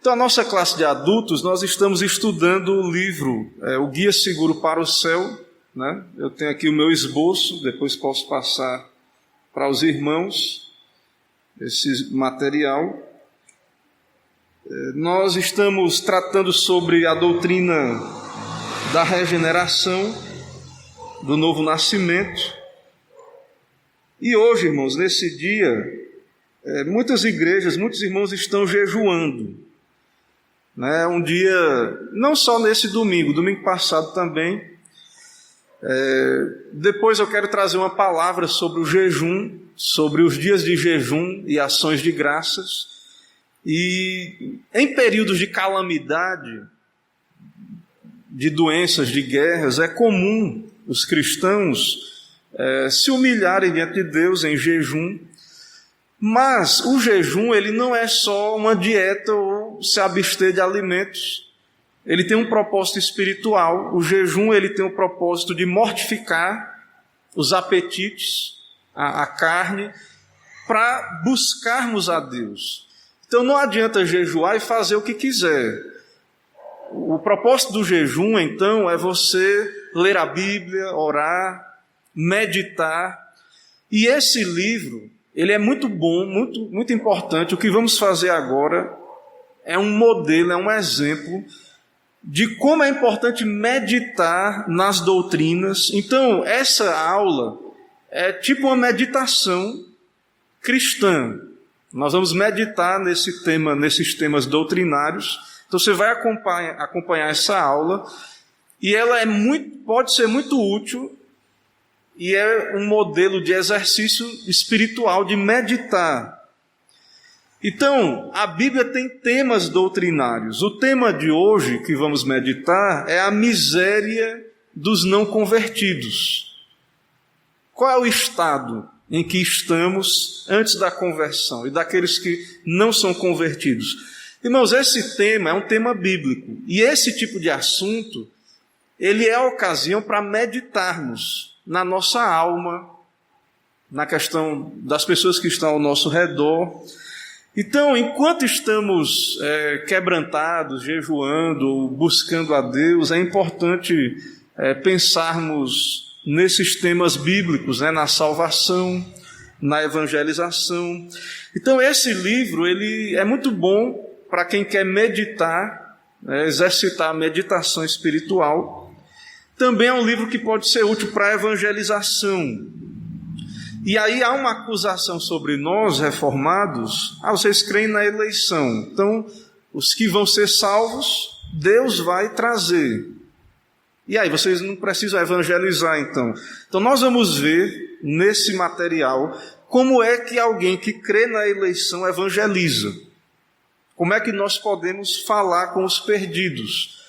Então, a nossa classe de adultos, nós estamos estudando o livro, o Guia Seguro para o Céu, né? Eu tenho aqui o meu esboço, depois posso passar para os irmãos esse material. Nós estamos tratando sobre a doutrina da regeneração, do novo nascimento. E hoje, irmãos, nesse dia, muitas igrejas, muitos irmãos estão jejuando. Né? Um dia, não só nesse domingo passado também. Depois eu quero trazer uma palavra sobre o jejum, sobre os dias de jejum e ações de graças. E em períodos de calamidade, de doenças, de guerras, é comum os cristãos se humilharem diante de Deus em jejum. Mas o jejum, ele não é só uma dieta ou se abster de alimentos. Ele tem um propósito espiritual. O jejum, ele tem o propósito de mortificar os apetites, a carne, para buscarmos a Deus. Então não adianta jejuar e fazer o que quiser. O propósito do jejum, então, é você ler a Bíblia, orar, meditar. E esse livro, ele é muito bom, muito importante. O que vamos fazer agora é um modelo, é um exemplo de como é importante meditar nas doutrinas. Então, essa aula é tipo uma meditação cristã. Nós vamos meditar nesses temas doutrinários. Então, você vai acompanhar essa aula e ela pode ser muito útil. E é um modelo de exercício espiritual, de meditar. Então, a Bíblia tem temas doutrinários. O tema de hoje que vamos meditar é a miséria dos não convertidos. Qual é o estado em que estamos antes da conversão e daqueles que não são convertidos? Irmãos, esse tema é um tema bíblico. E esse tipo de assunto, ele é a ocasião para meditarmos na nossa alma, na questão das pessoas que estão ao nosso redor. Então, enquanto estamos quebrantados, jejuando, buscando a Deus, é importante pensarmos nesses temas bíblicos, né, na salvação, na evangelização. Então, esse livro ele é muito bom para quem quer meditar, exercitar a meditação espiritual. Também é um livro que pode ser útil para a evangelização. E aí há uma acusação sobre nós, reformados. Vocês creem na eleição. Então, os que vão ser salvos, Deus vai trazer. E aí, vocês não precisam evangelizar, então. Então, nós vamos ver nesse material como é que alguém que crê na eleição evangeliza. Como é que nós podemos falar com os perdidos.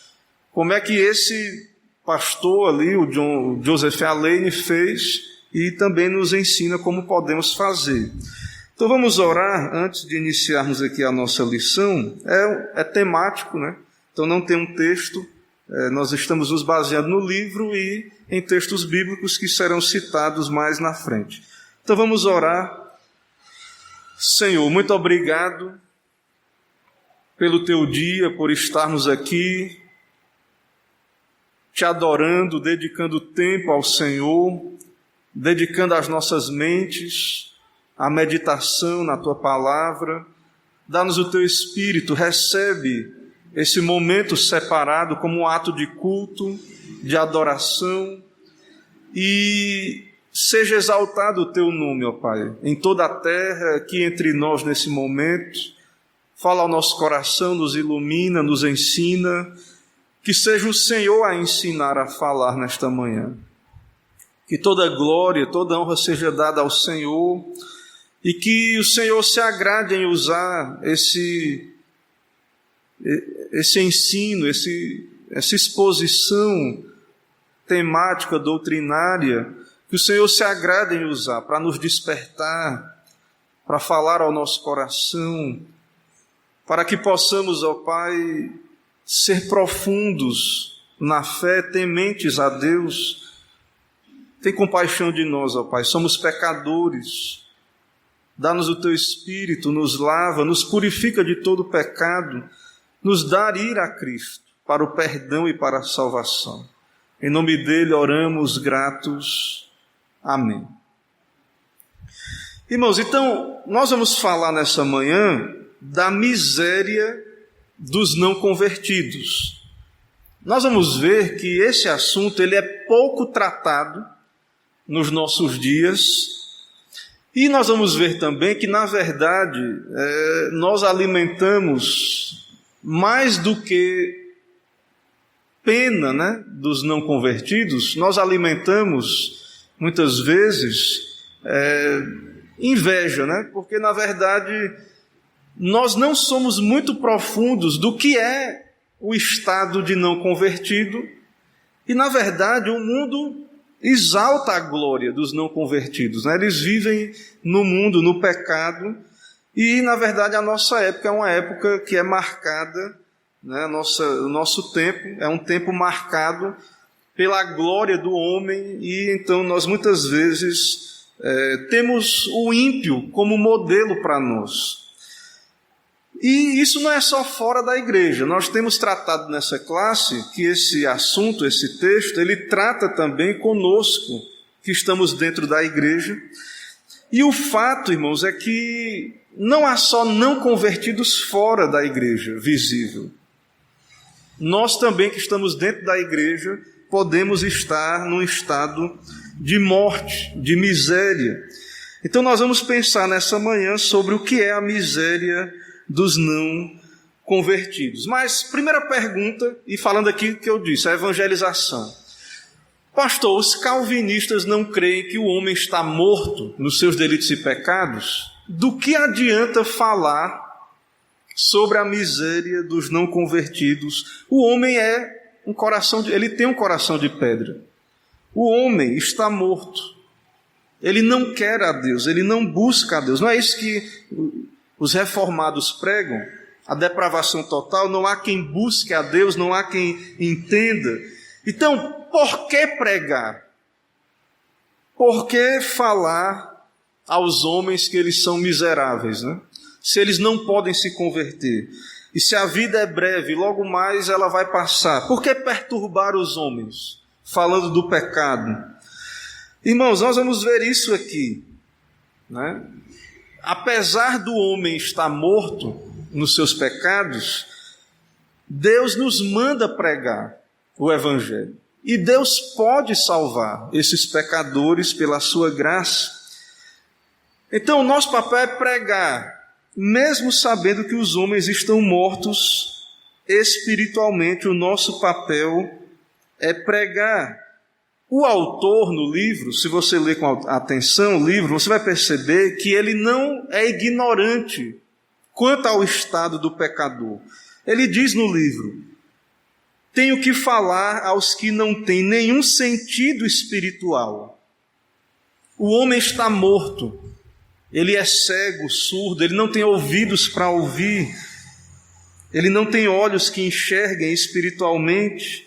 Como é que esse pastor ali, o Joseph Alleine, fez e também nos ensina como podemos fazer. Então vamos orar antes de iniciarmos aqui a nossa lição. É temático, né? Então não tem um texto, nós estamos nos baseando no livro e em textos bíblicos que serão citados mais na frente. Então vamos orar. Senhor, muito obrigado pelo teu dia, por estarmos aqui te adorando, dedicando tempo ao Senhor, dedicando as nossas mentes à meditação na Tua Palavra. Dá-nos o Teu Espírito, recebe esse momento separado como um ato de culto, de adoração, e seja exaltado o Teu nome, ó Pai, em toda a terra, aqui entre nós nesse momento. Fala ao nosso coração, nos ilumina, nos ensina. Que seja o Senhor a ensinar a falar nesta manhã. Que toda glória, toda honra seja dada ao Senhor e que o Senhor se agrade em usar esse ensino, essa exposição temática, doutrinária, que o Senhor se agrade em usar para nos despertar, para falar ao nosso coração, para que possamos, ó Pai, ser profundos na fé, tementes a Deus. Tem compaixão de nós, ó Pai, somos pecadores. Dá-nos o Teu Espírito, nos lava, nos purifica de todo pecado nos dar ir a Cristo para o perdão e para a salvação. Em nome dele oramos gratos. Amém. Irmãos, então, nós vamos falar nessa manhã da miséria dos não convertidos. Nós vamos ver que esse assunto ele é pouco tratado nos nossos dias, e nós vamos ver também que, na verdade, nós alimentamos mais do que pena, né, dos não convertidos, nós alimentamos, muitas vezes, inveja, né, porque, na verdade, nós não somos muito profundos do que é o estado de não convertido, e, na verdade, o mundo exalta a glória dos não convertidos, né? Eles vivem no mundo, no pecado, e na verdade a nossa época é uma época que é marcada, né? O nosso tempo é um tempo marcado pela glória do homem, e então nós muitas vezes temos o ímpio como modelo para nós. E isso não é só fora da igreja. Nós temos tratado nessa classe que esse assunto, esse texto, ele trata também conosco, que estamos dentro da igreja. E o fato, irmãos, é que não há só não convertidos fora da igreja visível. Nós também que estamos dentro da igreja podemos estar num estado de morte, de miséria. Então nós vamos pensar nessa manhã sobre o que é a miséria dos não convertidos. Mas, primeira pergunta, e falando aqui que eu disse, a evangelização. Pastor, os calvinistas não creem que o homem está morto nos seus delitos e pecados? Do que adianta falar sobre a miséria dos não convertidos? O homem ele tem um coração de pedra. O homem está morto. Ele não quer a Deus, ele não busca a Deus. Não é isso que os reformados pregam, a depravação total, não há quem busque a Deus, não há quem entenda. Então, por que pregar? Por que falar aos homens que eles são miseráveis, né? Se eles não podem se converter? E se a vida é breve, logo mais ela vai passar. Por que perturbar os homens? Falando do pecado. Irmãos, nós vamos ver isso aqui, né? Apesar do homem estar morto nos seus pecados, Deus nos manda pregar o Evangelho. E Deus pode salvar esses pecadores pela sua graça. Então, o nosso papel é pregar, mesmo sabendo que os homens estão mortos espiritualmente. O nosso papel é pregar. O autor no livro, se você ler com atenção o livro, você vai perceber que ele não é ignorante quanto ao estado do pecador. Ele diz no livro: tenho que falar aos que não têm nenhum sentido espiritual. O homem está morto, ele é cego, surdo, ele não tem ouvidos para ouvir, ele não tem olhos que enxerguem espiritualmente.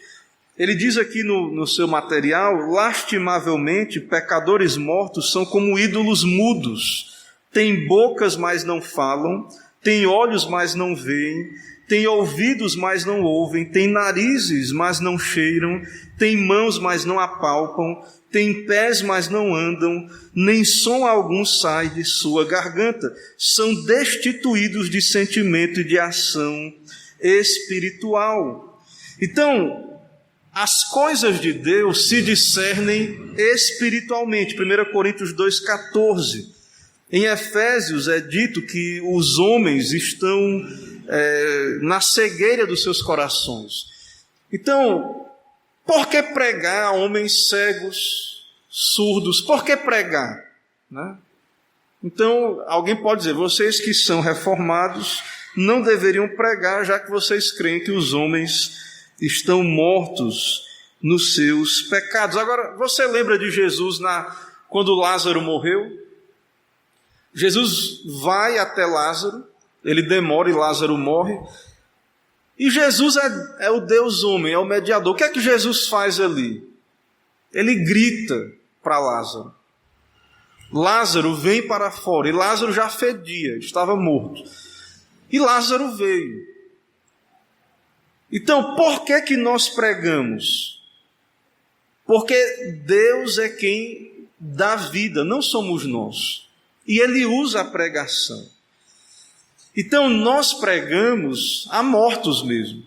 Ele diz aqui no seu material: lastimavelmente, pecadores mortos são como ídolos mudos. Têm bocas, mas não falam. Têm olhos, mas não veem. Têm ouvidos, mas não ouvem. Têm narizes, mas não cheiram. Têm mãos, mas não apalpam. Têm pés, mas não andam. Nem som algum sai de sua garganta. São destituídos de sentimento e de ação espiritual. Então, as coisas de Deus se discernem espiritualmente. 1 Coríntios 2,14. Em Efésios é dito que os homens estão na cegueira dos seus corações. Então, por que pregar a homens cegos, surdos? Por que pregar? Né? Então, alguém pode dizer: vocês que são reformados não deveriam pregar, já que vocês creem que os homens estão mortos nos seus pecados. Agora, você lembra de Jesus quando Lázaro morreu? Jesus vai até Lázaro, ele demora e Lázaro morre. E Jesus é o Deus homem, é o mediador. O que é que Jesus faz ali? Ele grita para Lázaro. Lázaro, vem para fora. E Lázaro já fedia, estava morto. E Lázaro veio. Então, por que nós pregamos? Porque Deus é quem dá vida, não somos nós. E Ele usa a pregação. Então, nós pregamos a mortos mesmo.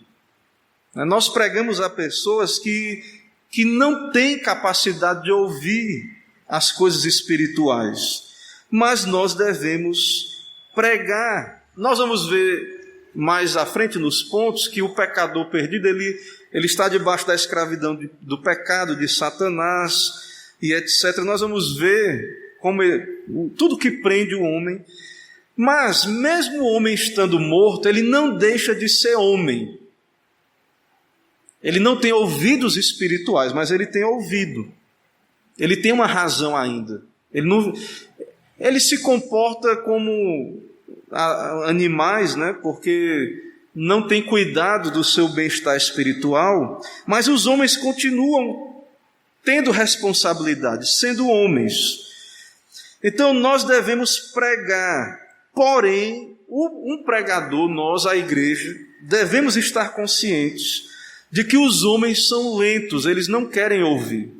Nós pregamos a pessoas que não têm capacidade de ouvir as coisas espirituais. Mas nós devemos pregar. Nós vamos ver mais à frente nos pontos que o pecador perdido, ele está debaixo da escravidão do pecado, de Satanás e etc. Nós vamos ver como tudo que prende o homem. Mas mesmo o homem estando morto, ele não deixa de ser homem. Ele não tem ouvidos espirituais, mas ele tem ouvido. Ele tem uma razão ainda. Ele se comporta como animais, né? Porque não tem cuidado do seu bem-estar espiritual, mas os homens continuam tendo responsabilidade, sendo homens. Então nós devemos pregar, porém, um pregador, nós, a igreja, devemos estar conscientes de que os homens são lentos, eles não querem ouvir.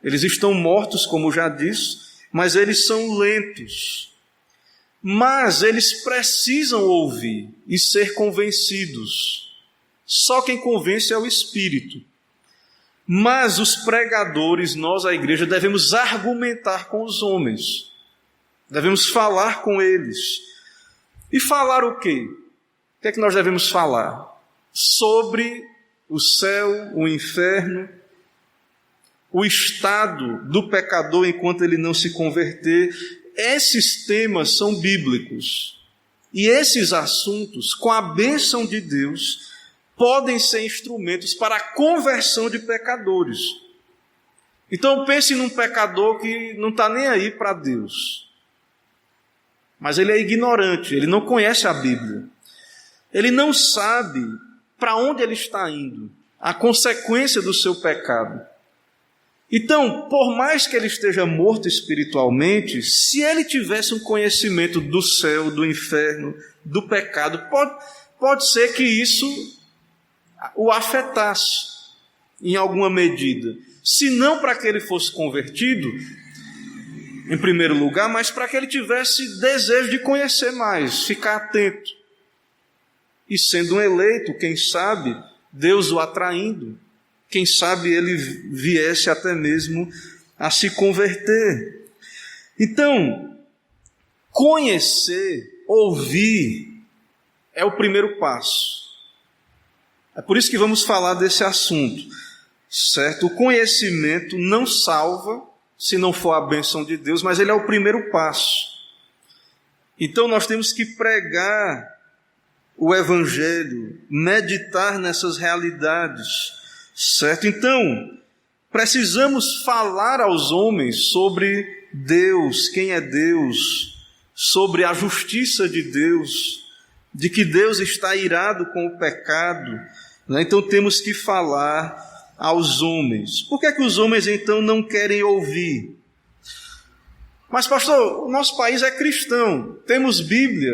Eles estão mortos, como já disse, mas eles são lentos. Mas eles precisam ouvir e ser convencidos. Só quem convence é o Espírito. Mas os pregadores, nós, a igreja, devemos argumentar com os homens. Devemos falar com eles. E falar o quê? O que é que nós devemos falar? Sobre o céu, o inferno, o estado do pecador enquanto ele não se converter. Esses temas são bíblicos. E esses assuntos, com a bênção de Deus, podem ser instrumentos para a conversão de pecadores. Então pense num pecador que não está nem aí para Deus. Mas ele é ignorante, ele não conhece a Bíblia. Ele não sabe para onde ele está indo, a consequência do seu pecado. Então, por mais que ele esteja morto espiritualmente, se ele tivesse um conhecimento do céu, do inferno, do pecado, pode ser que isso o afetasse em alguma medida. Se não para que ele fosse convertido, em primeiro lugar, mas para que ele tivesse desejo de conhecer mais, ficar atento. E sendo um eleito, quem sabe, Deus o atraindo, quem sabe ele viesse até mesmo a se converter. Então, conhecer, ouvir, é o primeiro passo. É por isso que vamos falar desse assunto, certo? O conhecimento não salva, se não for a bênção de Deus, mas ele é o primeiro passo. Então nós temos que pregar o Evangelho, meditar nessas realidades, certo? Então, precisamos falar aos homens sobre Deus, quem é Deus, sobre a justiça de Deus, de que Deus está irado com o pecado, né? Então temos que falar aos homens. Por que é que os homens então não querem ouvir? Mas pastor, o nosso país é cristão, temos Bíblia,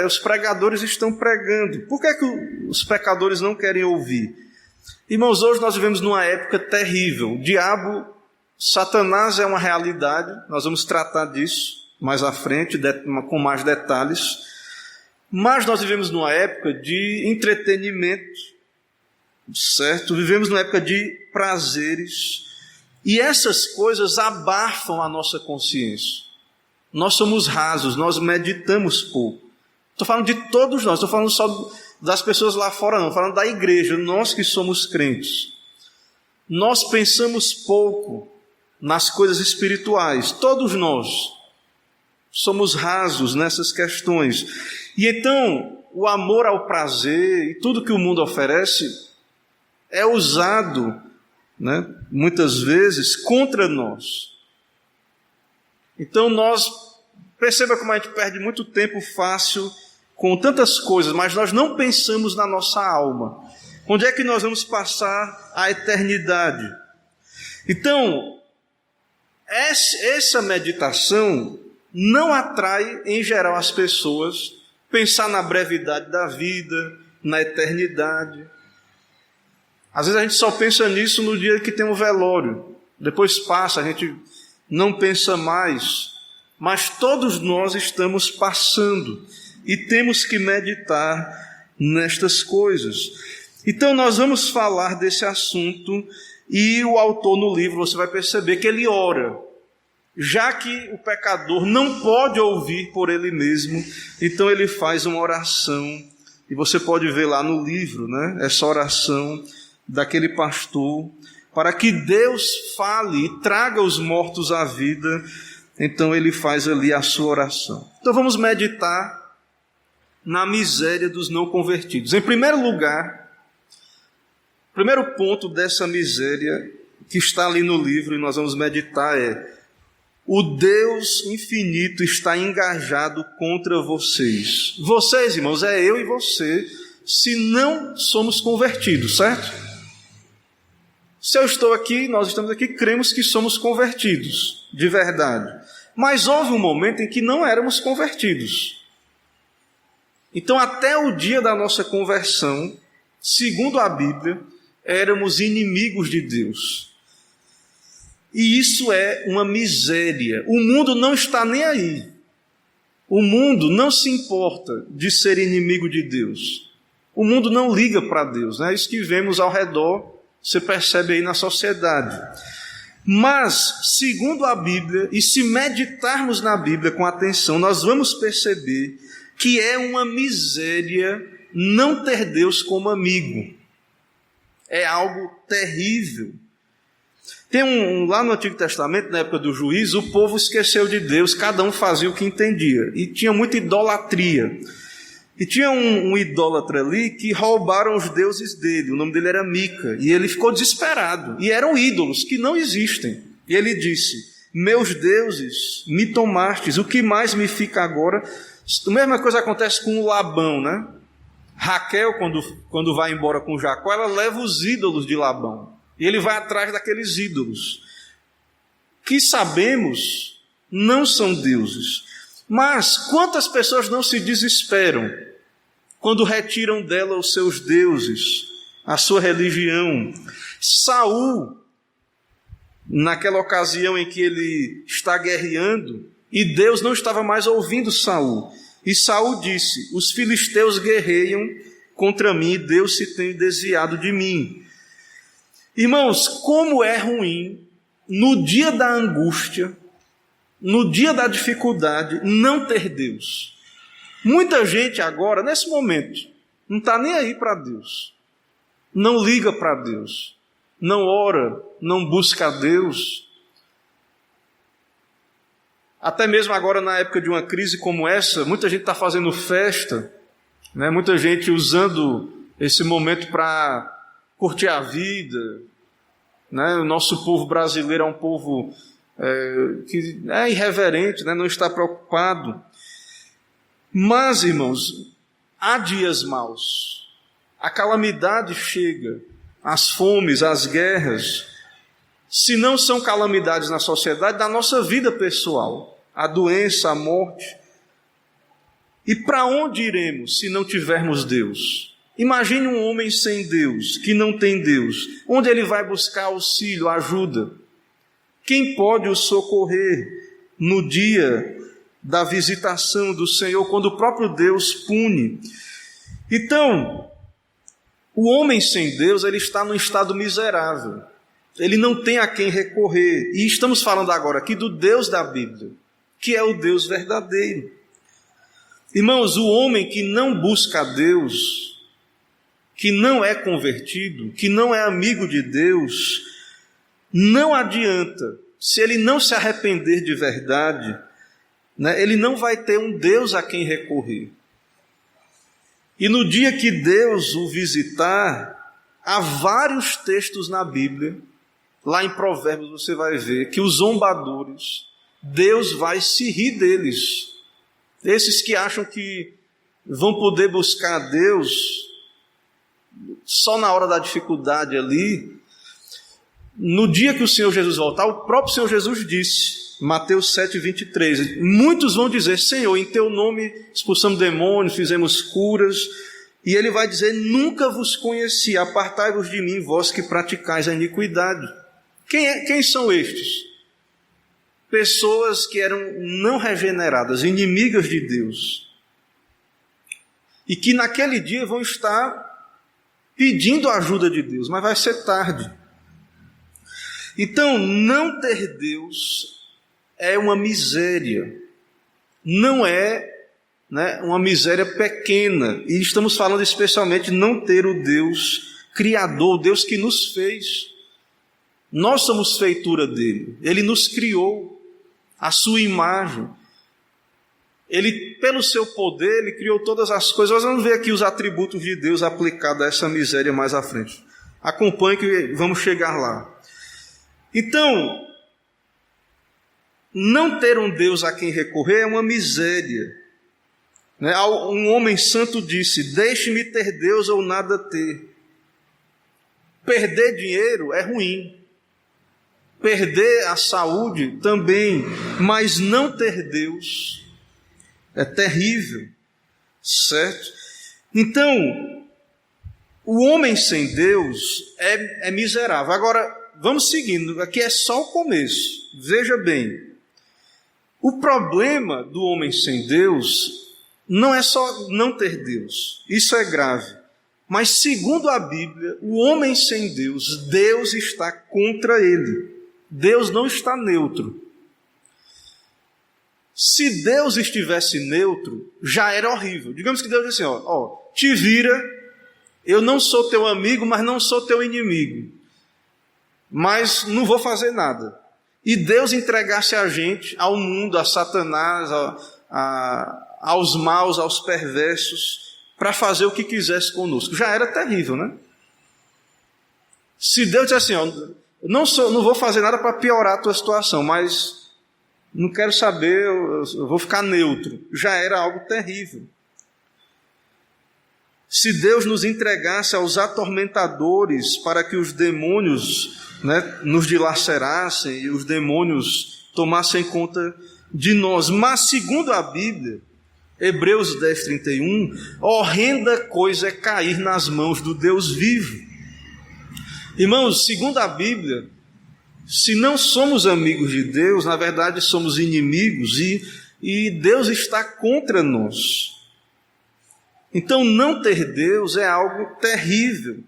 os pregadores estão pregando. Por que é que os pecadores não querem ouvir? Irmãos, hoje nós vivemos numa época terrível. O diabo, Satanás é uma realidade, nós vamos tratar disso mais à frente, com mais detalhes. Mas nós vivemos numa época de entretenimento, certo? Vivemos numa época de prazeres. E essas coisas abafam a nossa consciência. Nós somos rasos, nós meditamos pouco. Estou falando de todos nós, estou falando só das pessoas lá fora não, estou falando da igreja, nós que somos crentes. Nós pensamos pouco nas coisas espirituais, todos nós somos rasos nessas questões. E então, o amor ao prazer e tudo que o mundo oferece é usado, né, muitas vezes contra nós. Então perceba como a gente perde muito tempo fácil com tantas coisas, mas nós não pensamos na nossa alma. Onde é que nós vamos passar a eternidade? Então, essa meditação não atrai em geral as pessoas pensar na brevidade da vida, na eternidade. Às vezes a gente só pensa nisso no dia que tem um velório. Depois passa, a gente não pensa mais. Mas todos nós estamos passando e temos que meditar nestas coisas. Então nós vamos falar desse assunto e o autor no livro, você vai perceber que ele ora. Já que o pecador não pode ouvir por ele mesmo, então ele faz uma oração. E você pode ver lá no livro, né, essa oração daquele pastor, para que Deus fale e traga os mortos à vida. Então ele faz ali a sua oração. Então vamos meditar na miséria dos não convertidos. Em primeiro lugar, o primeiro ponto dessa miséria que está ali no livro e nós vamos meditar é: o Deus infinito está engajado contra vocês. Vocês, irmãos, é eu e você, se não somos convertidos, certo? Se eu estou aqui, nós estamos aqui, cremos que somos convertidos, de verdade. Mas houve um momento em que não éramos convertidos. Então, até o dia da nossa conversão, segundo a Bíblia, éramos inimigos de Deus. E isso é uma miséria. O mundo não está nem aí. O mundo não se importa de ser inimigo de Deus. O mundo não liga para Deus, né? Isso que vemos ao redor, você percebe aí na sociedade. Mas, segundo a Bíblia, e se meditarmos na Bíblia com atenção, nós vamos perceber que é uma miséria não ter Deus como amigo. É algo terrível. Tem lá no Antigo Testamento, na época do juízo, o povo esqueceu de Deus, cada um fazia o que entendia. E tinha muita idolatria. E tinha um idólatra ali que roubaram os deuses dele, o nome dele era Mica, e ele ficou desesperado, e eram ídolos que não existem. E ele disse: meus deuses, me tomastes, o que mais me fica agora? A mesma coisa acontece com o Labão, né? Raquel, quando vai embora com Jacó, ela leva os ídolos de Labão, e ele vai atrás daqueles ídolos, que sabemos não são deuses. Mas quantas pessoas não se desesperam quando retiram dela os seus deuses, a sua religião? Saul, naquela ocasião em que ele está guerreando, e Deus não estava mais ouvindo Saul, e Saul disse: os filisteus guerreiam contra mim, e Deus se tem desviado de mim. Irmãos, como é ruim no dia da angústia, no dia da dificuldade, não ter Deus. Muita gente agora, nesse momento, não está nem aí para Deus, não liga para Deus, não ora, não busca a Deus. Até mesmo agora, na época de uma crise como essa, muita gente está fazendo festa, né? Muita gente usando esse momento para curtir a vida, né? O nosso povo brasileiro é um povo que é irreverente, né? Não está preocupado. Mas, irmãos, há dias maus, a calamidade chega, as fomes, as guerras. Se não são calamidades na sociedade, da nossa vida pessoal, a doença, a morte. E para onde iremos se não tivermos Deus? Imagine um homem sem Deus, que não tem Deus. Onde ele vai buscar auxílio, ajuda? Quem pode o socorrer no dia da visitação do Senhor, quando o próprio Deus pune? Então, o homem sem Deus, ele está num estado miserável. Ele não tem a quem recorrer. E estamos falando agora aqui do Deus da Bíblia, que é o Deus verdadeiro. Irmãos, o homem que não busca a Deus, que não é convertido, que não é amigo de Deus, não adianta, se ele não se arrepender de verdade, né, ele não vai ter um Deus a quem recorrer. E no dia que Deus o visitar, há vários textos na Bíblia, lá em Provérbios você vai ver que os zombadores, Deus vai se rir deles. Esses que acham que vão poder buscar a Deus só na hora da dificuldade ali. No dia que o Senhor Jesus voltar, o próprio Senhor Jesus disse, Mateus 7:23, muitos vão dizer: Senhor, em teu nome expulsamos demônios, fizemos curas, E ele vai dizer: nunca vos conheci, apartai-vos de mim, vós que praticais a iniquidade. Quem são estes? Pessoas que eram não regeneradas, inimigas de Deus, e que naquele dia vão estar pedindo a ajuda de Deus, mas vai ser tarde. Então, não ter Deus é uma miséria, não é, uma miséria pequena, e estamos falando especialmente de não ter o Deus Criador, o Deus que nos fez. Nós somos feitura dele, ele nos criou, a sua imagem. Ele, pelo seu poder, ele criou todas as coisas. Nós vamos ver aqui os atributos de Deus aplicados a essa miséria mais à frente. Acompanhe que vamos chegar lá. Então, não ter um Deus a quem recorrer é uma miséria. Um homem santo disse: deixe-me ter Deus ou nada ter. Perder dinheiro é ruim. Perder a saúde também, mas não ter Deus é terrível, certo? Então, o homem sem Deus é miserável. Agora, vamos seguindo, aqui é só o começo. Veja bem, o problema do homem sem Deus não é só não ter Deus, isso é grave. Mas segundo a Bíblia, o homem sem Deus, Deus está contra ele. Deus não está neutro. Se Deus estivesse neutro, já era horrível. Digamos que Deus disse assim: te vira, eu não sou teu amigo, mas não sou teu inimigo. Mas não vou fazer nada. E Deus entregasse a gente ao mundo, a Satanás, aos maus, aos perversos, para fazer o que quisesse conosco. Já era terrível, né? Se Deus dissesse assim: não vou fazer nada para piorar a tua situação, mas não quero saber, eu vou ficar neutro. Já era algo terrível. Se Deus nos entregasse aos atormentadores para que os demônios nos dilacerassem e os demônios tomassem conta de nós. Mas segundo a Bíblia, Hebreus 10:31, horrenda coisa é cair nas mãos do Deus vivo. Irmãos, segundo a Bíblia, se não somos amigos de Deus, na verdade somos inimigos e Deus está contra nós. Então não ter Deus é algo terrível.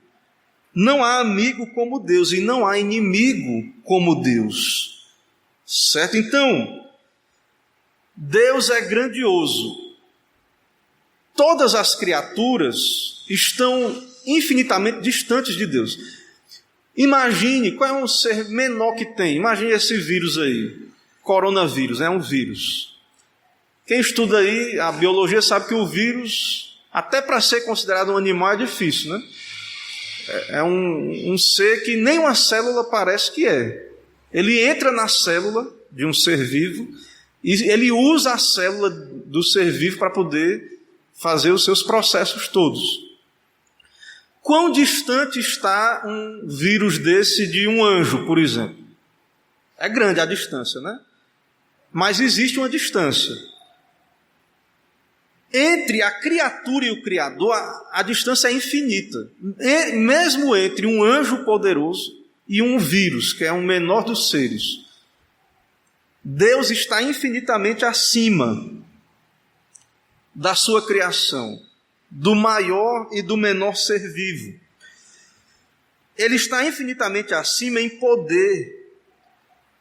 Não há amigo como Deus e não há inimigo como Deus. Certo? Então, Deus é grandioso. Todas as criaturas estão infinitamente distantes de Deus. Imagine qual é um ser menor que tem. Imagine esse vírus aí. Coronavírus, é um vírus. Quem estuda aí a biologia sabe que o vírus, até para ser considerado um animal, é difícil, né? É um ser que nem uma célula parece que é. Ele entra na célula de um ser vivo e ele usa a célula do ser vivo para poder fazer os seus processos todos. Quão distante está um vírus desse de um anjo, por exemplo? É grande a distância, né? Mas existe uma distância. Entre a criatura e o Criador, a distância é infinita. Mesmo entre um anjo poderoso e um vírus, que é o menor dos seres. Deus está infinitamente acima da sua criação, do maior e do menor ser vivo. Ele está infinitamente acima em poder.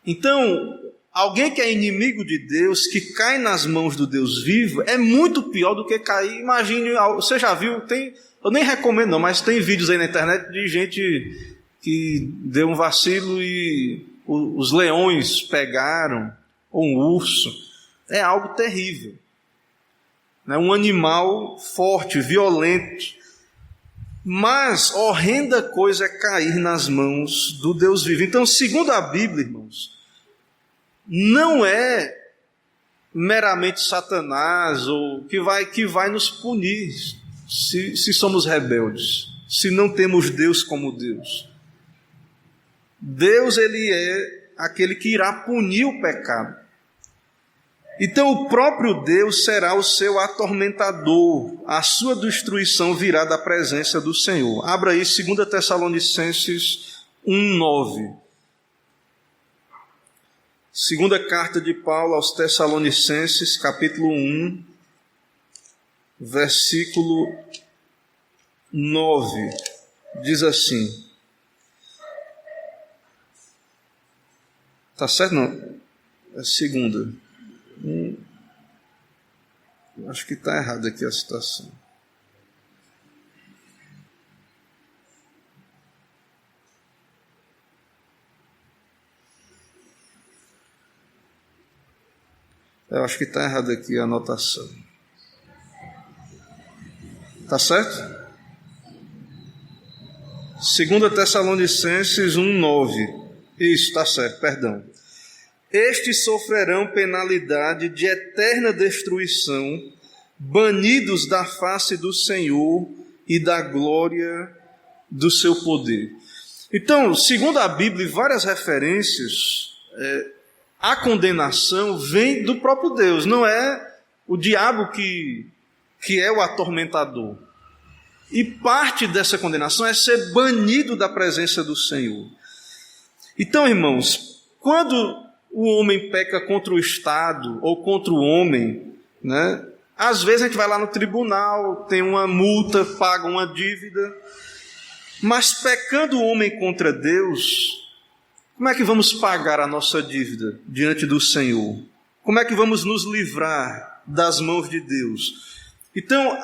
Então, alguém que é inimigo de Deus, que cai nas mãos do Deus vivo, é muito pior do que cair. Imagine, você já viu, eu nem recomendo não, mas tem vídeos aí na internet de gente que deu um vacilo e os leões pegaram, ou um urso. É algo terrível. Um animal forte, violento. Mas horrenda coisa é cair nas mãos do Deus vivo. Então, segundo a Bíblia, irmãos, não é meramente Satanás ou que vai nos punir se somos rebeldes, se não temos Deus como Deus. Deus, ele é aquele que irá punir o pecado. Então o próprio Deus será o seu atormentador, a sua destruição virá da presença do Senhor. Abra aí 2 Tessalonicenses 1:9. Segunda carta de Paulo aos Tessalonicenses, capítulo 1, versículo 9, diz assim. Tá certo? Não, é segunda. Acho que está errado aqui a citação. Eu acho que está errado aqui a anotação. Tá certo? 2 Tessalonicenses 1:9. Isso, está certo, perdão. Estes sofrerão penalidade de eterna destruição, banidos da face do Senhor e da glória do seu poder. Então, segundo a Bíblia e várias referências, a condenação vem do próprio Deus, não é o diabo que é o atormentador. E parte dessa condenação é ser banido da presença do Senhor. Então, irmãos, quando o homem peca contra o Estado ou contra o homem, né? Às vezes a gente vai lá no tribunal, tem uma multa, paga uma dívida, mas pecando o homem contra Deus, como é que vamos pagar a nossa dívida diante do Senhor? Como é que vamos nos livrar das mãos de Deus? Então,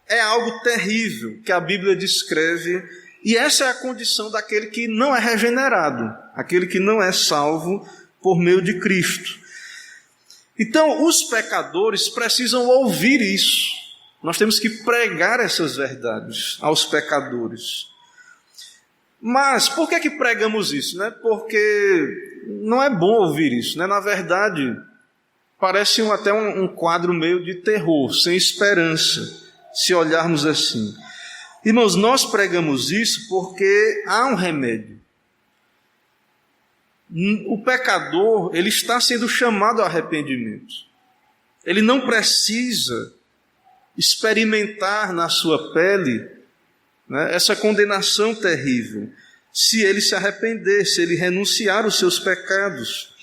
é algo terrível que a Bíblia descreve, e essa é a condição daquele que não é regenerado, aquele que não é salvo por meio de Cristo. Então, os pecadores precisam ouvir isso. Nós temos que pregar essas verdades aos pecadores. Mas por que pregamos isso? Né? Porque não é bom ouvir isso. Né? Na verdade, parece até um quadro meio de terror, sem esperança, se olharmos assim. Irmãos, nós pregamos isso porque há um remédio. O pecador, ele está sendo chamado ao arrependimento. Ele não precisa experimentar na sua pele, né, essa condenação terrível, se ele se arrepender, se ele renunciar aos seus pecados.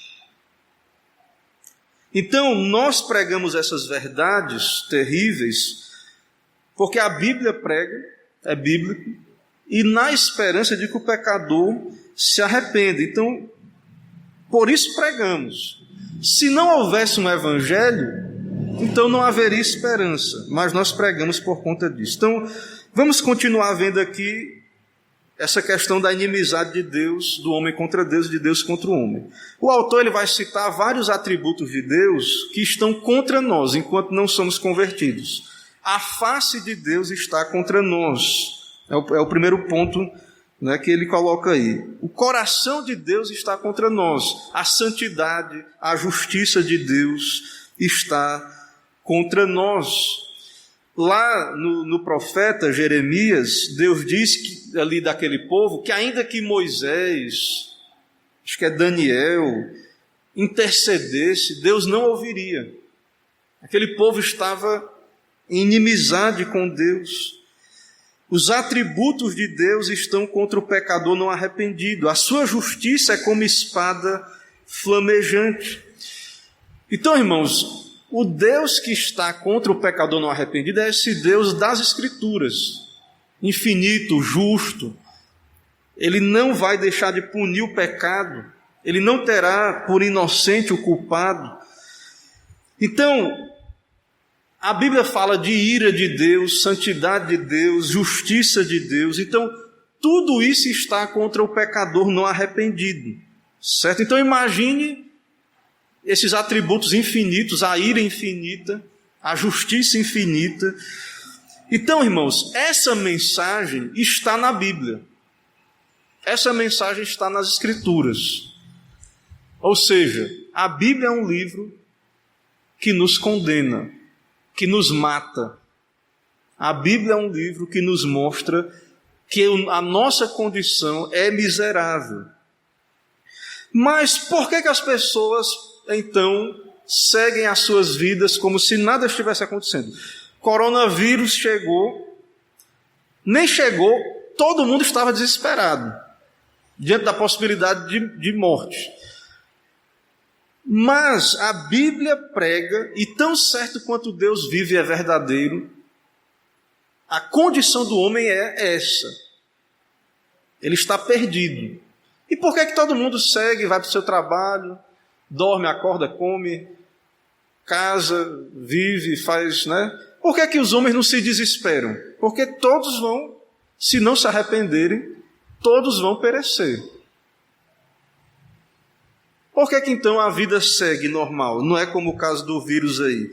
Então, nós pregamos essas verdades terríveis, porque a Bíblia prega, é bíblico, e na esperança de que o pecador se arrependa. Então, por isso pregamos. Se não houvesse um evangelho, então não haveria esperança, mas nós pregamos por conta disso. Então, vamos continuar vendo aqui essa questão da inimizade de Deus, do homem contra Deus, de Deus contra o homem. O autor ele vai citar vários atributos de Deus que estão contra nós, enquanto não somos convertidos. A face de Deus está contra nós. É o primeiro ponto, né, que ele coloca aí. O coração de Deus está contra nós. A santidade, a justiça de Deus está contra nós. Lá no profeta Jeremias, Deus diz que, ali daquele povo, que ainda que Moisés, acho que é Daniel, intercedesse, Deus não ouviria. Aquele povo estava em inimizade com Deus. Os atributos de Deus estão contra o pecador não arrependido. A sua justiça é como espada flamejante. Então, irmãos, o Deus que está contra o pecador não arrependido é esse Deus das Escrituras, infinito, justo. Ele não vai deixar de punir o pecado, ele não terá por inocente o culpado. Então, a Bíblia fala de ira de Deus, santidade de Deus, justiça de Deus. Então, tudo isso está contra o pecador não arrependido, certo? Então, imagine esses atributos infinitos, a ira infinita, a justiça infinita. Então, irmãos, essa mensagem está na Bíblia. Essa mensagem está nas Escrituras. Ou seja, a Bíblia é um livro que nos condena, que nos mata. A Bíblia é um livro que nos mostra que a nossa condição é miserável. Mas por que as pessoas, então, seguem as suas vidas como se nada estivesse acontecendo. Coronavírus chegou, nem chegou, todo mundo estava desesperado, diante da possibilidade de morte. Mas a Bíblia prega, e tão certo quanto Deus vive é verdadeiro, a condição do homem é essa. Ele está perdido. E por que todo mundo segue, vai para o seu trabalho, dorme, acorda, come, casa, vive, faz, né? Por que os homens não se desesperam? Porque todos vão, se não se arrependerem, todos vão perecer. Por que então a vida segue normal? Não é como o caso do vírus aí.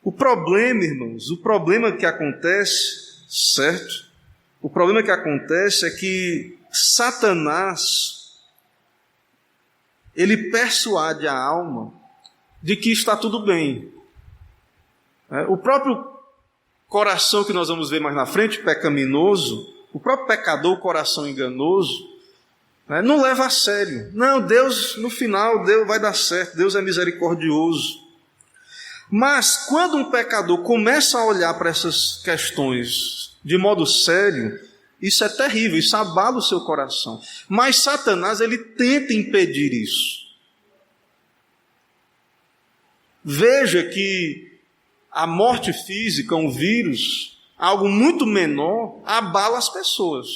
O problema, irmãos, o problema que acontece, certo? O problema que acontece é que Satanás, ele persuade a alma de que está tudo bem. O próprio coração que nós vamos ver mais na frente, pecaminoso, o próprio pecador, o coração enganoso, não leva a sério. Não, Deus, no final, Deus vai dar certo, Deus é misericordioso. Mas quando um pecador começa a olhar para essas questões de modo sério, isso é terrível, isso abala o seu coração. Mas Satanás, ele tenta impedir isso. Veja que a morte física, um vírus, algo muito menor, abala as pessoas.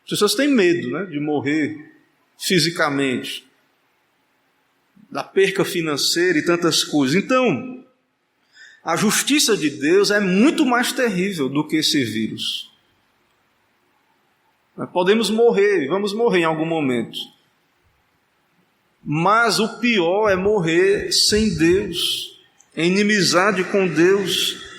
As pessoas têm medo, né, de morrer fisicamente, da perca financeira e tantas coisas. Então, a justiça de Deus é muito mais terrível do que esse vírus. Podemos morrer, vamos morrer em algum momento. Mas o pior é morrer sem Deus, em inimizade com Deus.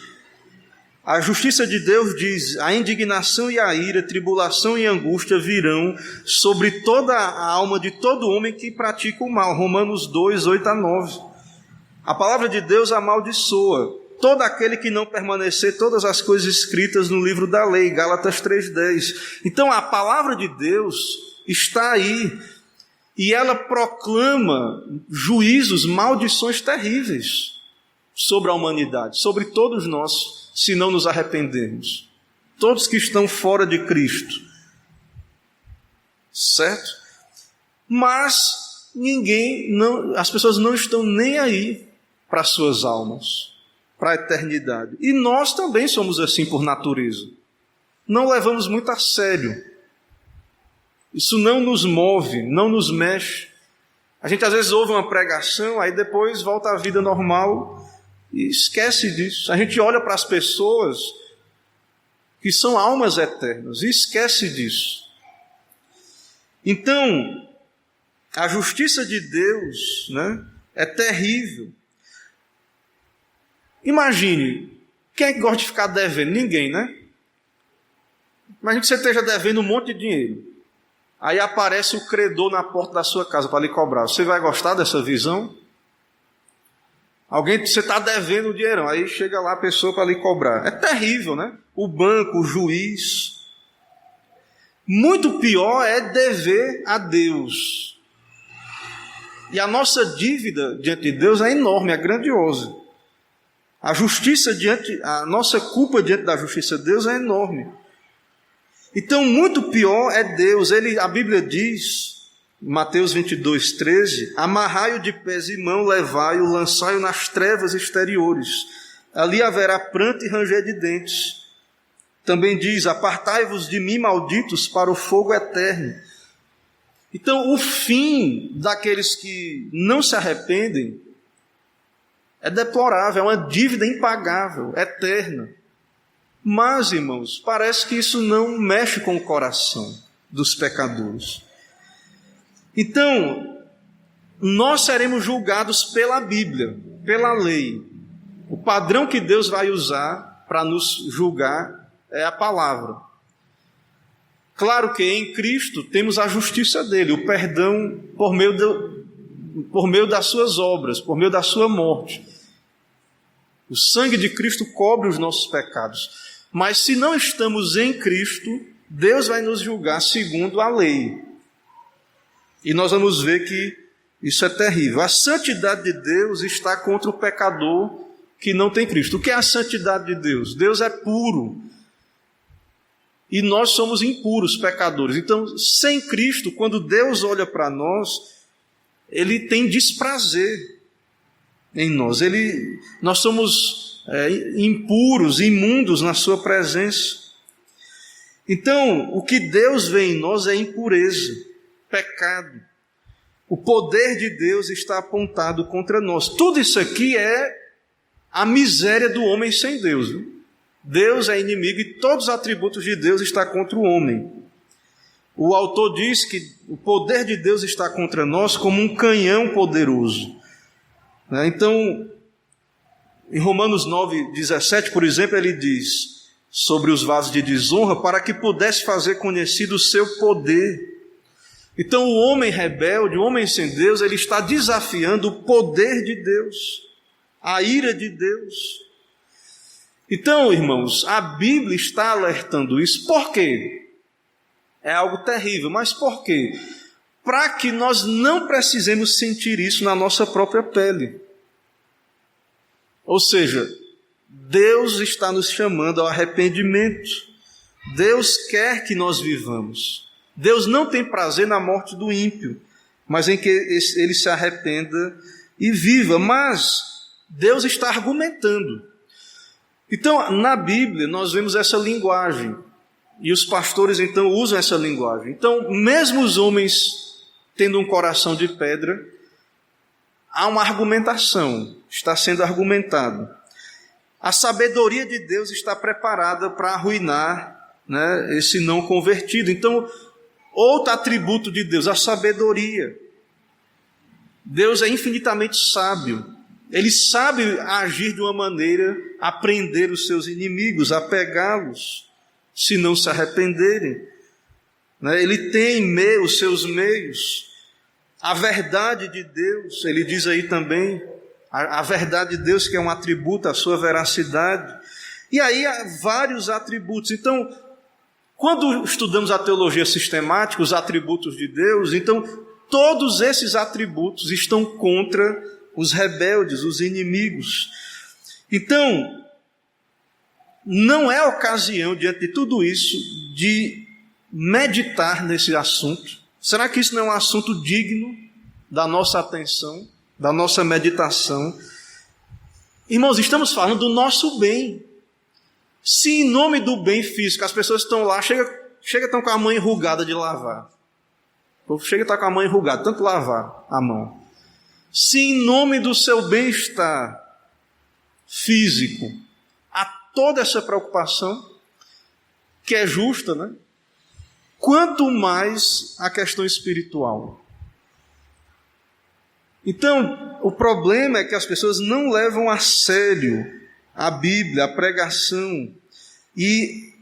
A justiça de Deus diz: a indignação e a ira, tribulação e angústia virão sobre toda a alma de todo homem que pratica o mal. Romanos 2, 8-9. A palavra de Deus amaldiçoa todo aquele que não permanecer todas as coisas escritas no livro da lei, Gálatas 3:10. Então a palavra de Deus está aí, e ela proclama juízos, maldições terríveis sobre a humanidade, sobre todos nós, se não nos arrependermos. Todos que estão fora de Cristo. Certo? Mas as pessoas não estão nem aí para as suas almas, para a eternidade. E nós também somos assim por natureza. Não levamos muito a sério. Isso não nos move, não nos mexe. A gente às vezes ouve uma pregação, aí depois volta à vida normal e esquece disso. A gente olha para as pessoas que são almas eternas e esquece disso. Então, a justiça de Deus, né, é terrível. Imagine, quem é que gosta de ficar devendo? Ninguém, né? Imagine que você esteja devendo um monte de dinheiro. Aí aparece o credor na porta da sua casa para lhe cobrar. Você vai gostar dessa visão? Você está devendo o dinheirão, aí chega lá a pessoa para lhe cobrar. É terrível, né? O banco, o juiz. Muito pior é dever a Deus. E a nossa dívida diante de Deus é enorme, é grandiosa. A nossa culpa diante da justiça de Deus é enorme. Então, muito pior é Deus. A Bíblia diz, Mateus 22:13, amarrai-o de pés e mãos, levai-o, lançai-o nas trevas exteriores. Ali haverá pranto e ranger de dentes. Também diz, apartai-vos de mim, malditos, para o fogo eterno. Então, o fim daqueles que não se arrependem é deplorável, é uma dívida impagável, eterna. Mas, irmãos, parece que isso não mexe com o coração dos pecadores. Então, nós seremos julgados pela Bíblia, pela lei. O padrão que Deus vai usar para nos julgar é a palavra. Claro que em Cristo temos a justiça dele, o perdão por meio das suas obras, por meio da sua morte. O sangue de Cristo cobre os nossos pecados. Mas se não estamos em Cristo, Deus vai nos julgar segundo a lei. E nós vamos ver que Isso é terrível. A santidade de Deus está contra o pecador que não tem Cristo. O que é a santidade de Deus? Deus é puro. E nós somos impuros, pecadores. Então, sem Cristo, quando Deus olha para nós, Ele tem desprazer em nós. Nós somos impuros, imundos na sua presença. Então, o que Deus vê em nós é impureza, pecado. O poder de Deus está apontado contra nós. Tudo isso aqui é a miséria do homem sem Deus. Viu? Deus é inimigo e todos os atributos de Deus estão contra o homem. O autor diz que o poder de Deus está contra nós como um canhão poderoso. Então, em Romanos 9:17, por exemplo, ele diz sobre os vasos de desonra, para que pudesse fazer conhecido o seu poder. Então, o homem rebelde, o homem sem Deus, ele está desafiando o poder de Deus, a ira de Deus. Então, irmãos, a Bíblia está alertando isso. Por quê? É algo terrível, mas por quê? Para que nós não precisemos sentir isso na nossa própria pele. Ou seja, Deus está nos chamando ao arrependimento. Deus quer que nós vivamos. Deus não tem prazer na morte do ímpio, mas em que ele se arrependa e viva. Mas Deus está argumentando. Então, na Bíblia, nós vemos essa linguagem. E os pastores, então, usam essa linguagem. Então, mesmo os homens tendo um coração de pedra, há uma argumentação, está sendo argumentado. A sabedoria de Deus está preparada para arruinar, esse não convertido. Então, outro atributo de Deus, a sabedoria. Deus é infinitamente sábio. Ele sabe agir de uma maneira a prender os seus inimigos, a pegá-los, se não se arrependerem. Ele tem os seus meios. A verdade de Deus, ele diz aí também, a verdade de Deus que é um atributo, a sua veracidade. E aí há vários atributos. Então, quando estudamos a teologia sistemática, os atributos de Deus, então todos esses atributos estão contra os rebeldes, os inimigos. Então, não é ocasião, diante de tudo isso, de meditar nesse assunto. Será que isso não é um assunto digno da nossa atenção, da nossa meditação? Irmãos, estamos falando do nosso bem. Se em nome do bem físico as pessoas estão lá, chega estão com a mão enrugada de lavar. Chega a estar com a mão enrugada, tanto lavar a mão. Se em nome do seu bem-estar físico há toda essa preocupação, que é justa, quanto mais a questão espiritual. Então, o problema é que as pessoas não levam a sério a Bíblia, a pregação. E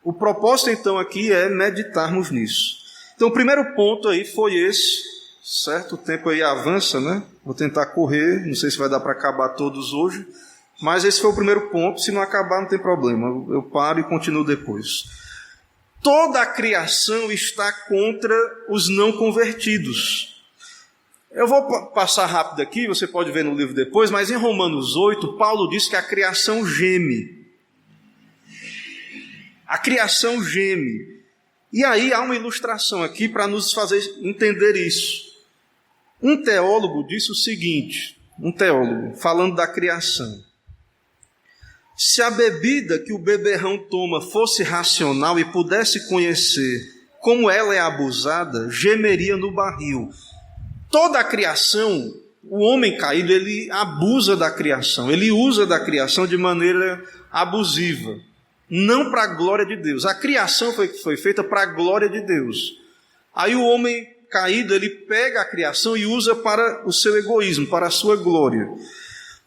o propósito, então, aqui é meditarmos nisso. Então, o primeiro ponto aí foi esse. Certo? O tempo aí avança, Vou tentar correr, não sei se vai dar para acabar todos hoje, mas esse foi o primeiro ponto. Se não acabar, não tem problema, eu paro e continuo depois. Toda a criação está contra os não convertidos. Eu vou passar rápido aqui, você pode ver no livro depois, mas em Romanos 8, Paulo diz que a criação geme. A criação geme. E aí há uma ilustração aqui para nos fazer entender isso. Um teólogo disse o seguinte, falando da criação: se a bebida que o beberrão toma fosse racional e pudesse conhecer como ela é abusada, gemeria no barril. Toda a criação, o homem caído, ele abusa da criação, ele usa da criação de maneira abusiva, não para a glória de Deus. A criação foi feita para a glória de Deus. Aí o homem caído, ele pega a criação e usa para o seu egoísmo, para a sua glória.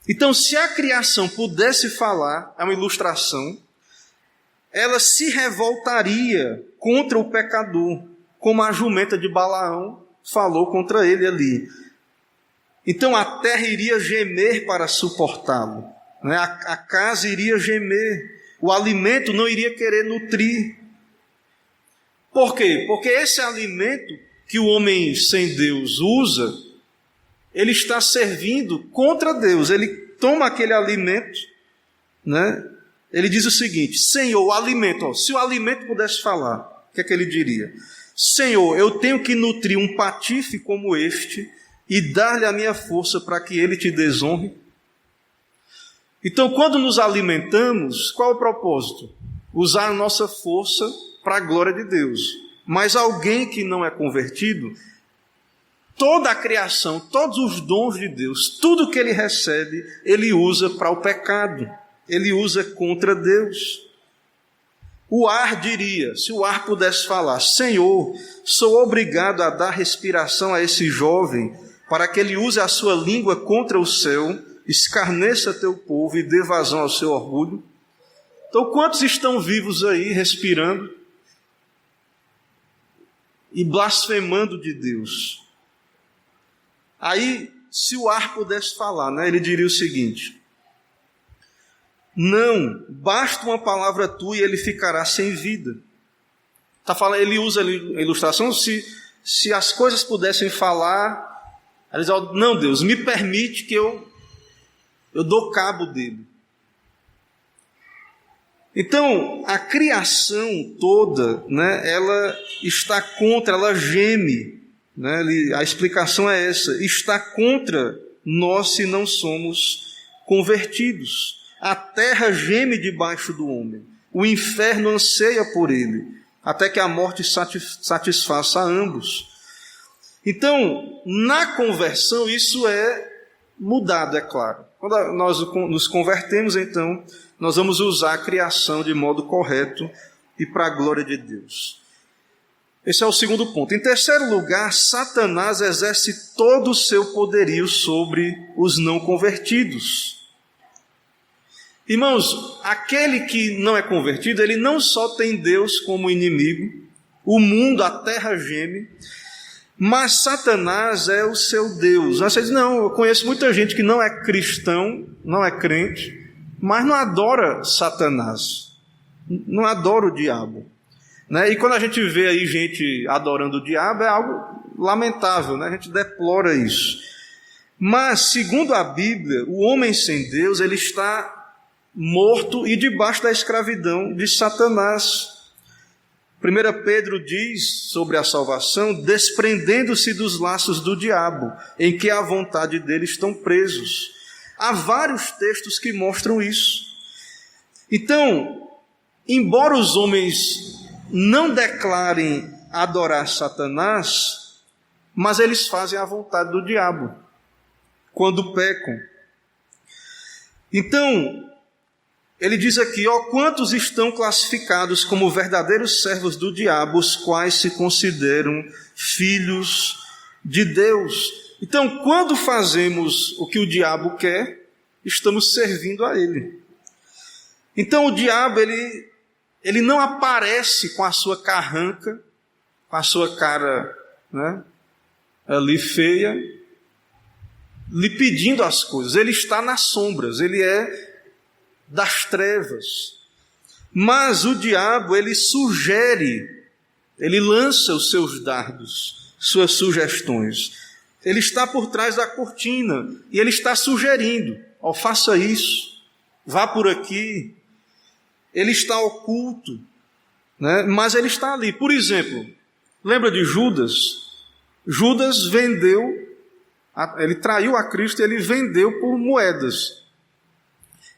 Então, se a criação pudesse falar, é uma ilustração, ela se revoltaria contra o pecador, como a jumenta de Balaão falou contra ele ali. Então, a terra iria gemer para suportá-lo, a casa iria gemer, o alimento não iria querer nutrir. Por quê? Porque esse alimento que o homem sem Deus usa ele está servindo contra Deus. Ele toma aquele alimento, né? Ele diz o seguinte: Senhor, o alimento, se o alimento pudesse falar, o que é que ele diria? Senhor, eu tenho que nutrir um patife como este e dar-lhe a minha força para que ele te desonre. Então, quando nos alimentamos, qual é o propósito? Usar a nossa força para a glória de Deus. Mas alguém que não é convertido, toda a criação, todos os dons de Deus, tudo que ele recebe, ele usa para o pecado, ele usa contra Deus. O ar diria, se o ar pudesse falar: Senhor, sou obrigado a dar respiração a esse jovem, para que ele use a sua língua contra o céu, escarneça teu povo e dê vazão ao seu orgulho. Então, quantos estão vivos aí, respirando e blasfemando de Deus? Aí, se o ar pudesse falar, né, ele diria o seguinte: não, basta uma palavra tua e ele ficará sem vida. Tá falando, ele usa a ilustração, se as coisas pudessem falar, ele diz: não, Deus, me permite que eu dou cabo dele. Então, a criação toda, né, ela está contra, ela geme, né, a explicação é essa: está contra nós se não somos convertidos. A terra geme debaixo do homem, o inferno anseia por ele, até que a morte satisfaça a ambos. Então, na conversão, isso é mudado, é claro. Quando nós nos convertemos, então, nós vamos usar a criação de modo correto e para a glória de Deus. Esse é o segundo ponto. Em terceiro lugar, Satanás exerce todo o seu poderio sobre os não convertidos. Irmãos, aquele que não é convertido, ele não só tem Deus como inimigo, o mundo, a terra geme, mas Satanás é o seu Deus. Você diz: não, eu conheço muita gente que não é cristão, não é crente, mas não adora Satanás, não adora o diabo, né? E quando a gente vê aí gente adorando o diabo, é algo lamentável, né? A gente deplora isso. Mas, segundo a Bíblia, o homem sem Deus, ele está morto e debaixo da escravidão de Satanás. 1 Pedro diz sobre a salvação: desprendendo-se dos laços do diabo, em que a vontade dele estão presos. Há vários textos que mostram isso. Então, embora os homens não declarem adorar Satanás, mas eles fazem a vontade do diabo quando pecam. Então, ele diz aqui: quantos estão classificados como verdadeiros servos do diabo, os quais se consideram filhos de Deus. Então, quando fazemos o que o diabo quer, estamos servindo a ele. Então, o diabo, ele não aparece com a sua carranca, com a sua cara, né, ali feia, lhe pedindo as coisas. Ele está nas sombras, ele é das trevas. Mas o diabo, ele sugere, ele lança os seus dardos, suas sugestões. Ele está por trás da cortina e ele está sugerindo: faça isso, vá por aqui. Ele está oculto, né? Mas ele está ali. Por exemplo, lembra de Judas? Judas vendeu, ele traiu a Cristo e ele vendeu por moedas.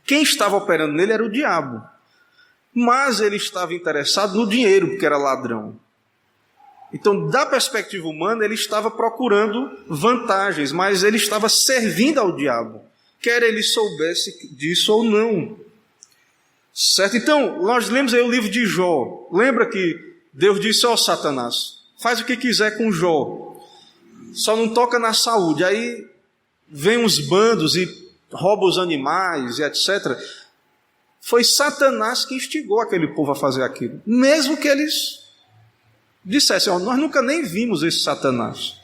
Quem estava operando nele era o diabo, mas ele estava interessado no dinheiro, porque era ladrão. Então, da perspectiva humana, ele estava procurando vantagens, mas ele estava servindo ao diabo, quer ele soubesse disso ou não. Certo? Então, nós lemos aí o livro de Jó. Lembra que Deus disse: Satanás, faz o que quiser com Jó, só não toca na saúde. Aí vem uns bandos e rouba os animais e etc. Foi Satanás que instigou aquele povo a fazer aquilo, mesmo que eles dissessem: nós nunca nem vimos esse Satanás,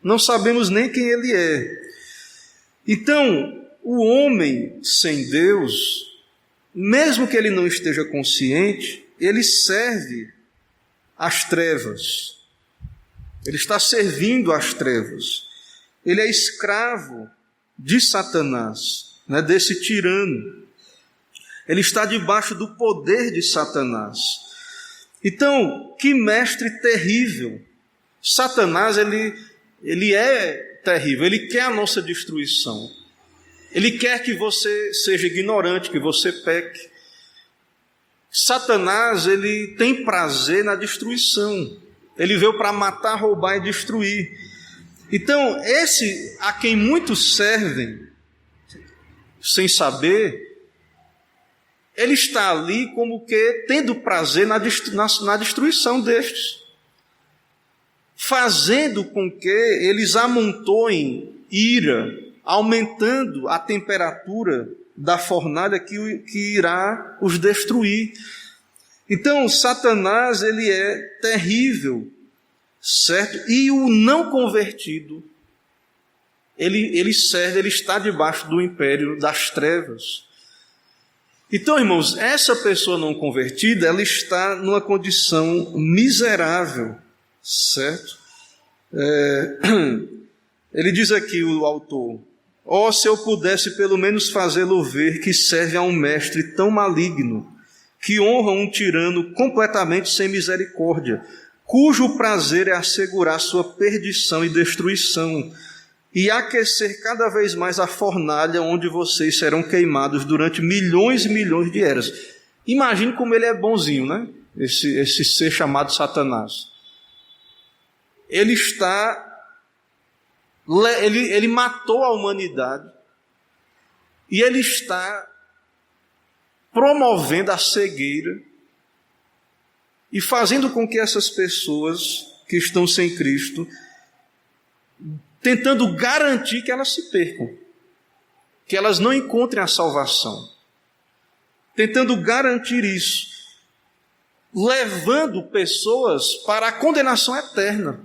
não sabemos nem quem ele é. Então, o homem sem Deus, mesmo que ele não esteja consciente, ele serve às trevas, ele está servindo às trevas. ele é escravo de Satanás, né, desse tirano. Ele está debaixo do poder de Satanás. Então, que mestre terrível! Satanás, ele é terrível, ele quer a nossa destruição. Ele quer que você seja ignorante, que você peque. Satanás, ele tem prazer na destruição. Ele veio para matar, roubar e destruir. Então, esse a quem muitos servem, sem saber, ele está ali como que tendo prazer na destruição destes, fazendo com que eles amontoem ira, aumentando a temperatura da fornalha que irá os destruir. Então, Satanás, ele é terrível, certo? E o não convertido, ele está debaixo do império das trevas. Então, irmãos, essa pessoa não convertida, ela está numa condição miserável, certo? Ele diz aqui, o autor: ó, se eu pudesse pelo menos fazê-lo ver que serve a um mestre tão maligno, que honra um tirano completamente sem misericórdia, cujo prazer é assegurar sua perdição e destruição, e aquecer cada vez mais a fornalha onde vocês serão queimados durante milhões e milhões de eras. Imagine como ele é bonzinho, né? Esse ser chamado Satanás. Ele matou a humanidade e ele está promovendo a cegueira e fazendo com que essas pessoas que estão sem Cristo, tentando garantir que elas se percam, que elas não encontrem a salvação, tentando garantir isso, levando pessoas para a condenação eterna,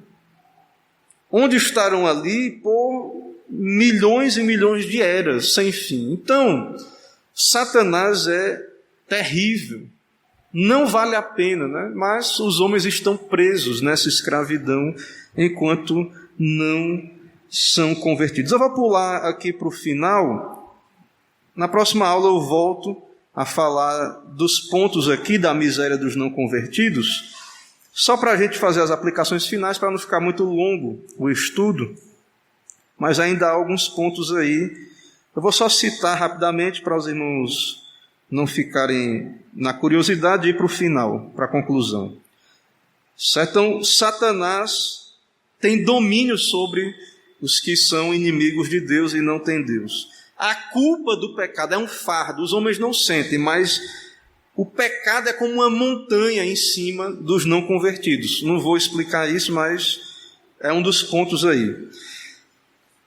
onde estarão ali por milhões e milhões de eras, sem fim. Então, Satanás é terrível, não vale a pena, né? Mas os homens estão presos nessa escravidão enquanto não são convertidos. Eu vou pular aqui para o final. Na próxima aula eu volto a falar dos pontos aqui da miséria dos não convertidos, só para a gente fazer as aplicações finais, para não ficar muito longo o estudo, mas ainda há alguns pontos aí. Eu vou só citar rapidamente para os irmãos não ficarem na curiosidade e ir para o final, para a conclusão. Então, Satanás tem domínio sobre os que são inimigos de Deus e não têm Deus. A culpa do pecado é um fardo, os homens não sentem, mas o pecado é como uma montanha em cima dos não convertidos. Não vou explicar isso, mas é um dos pontos aí.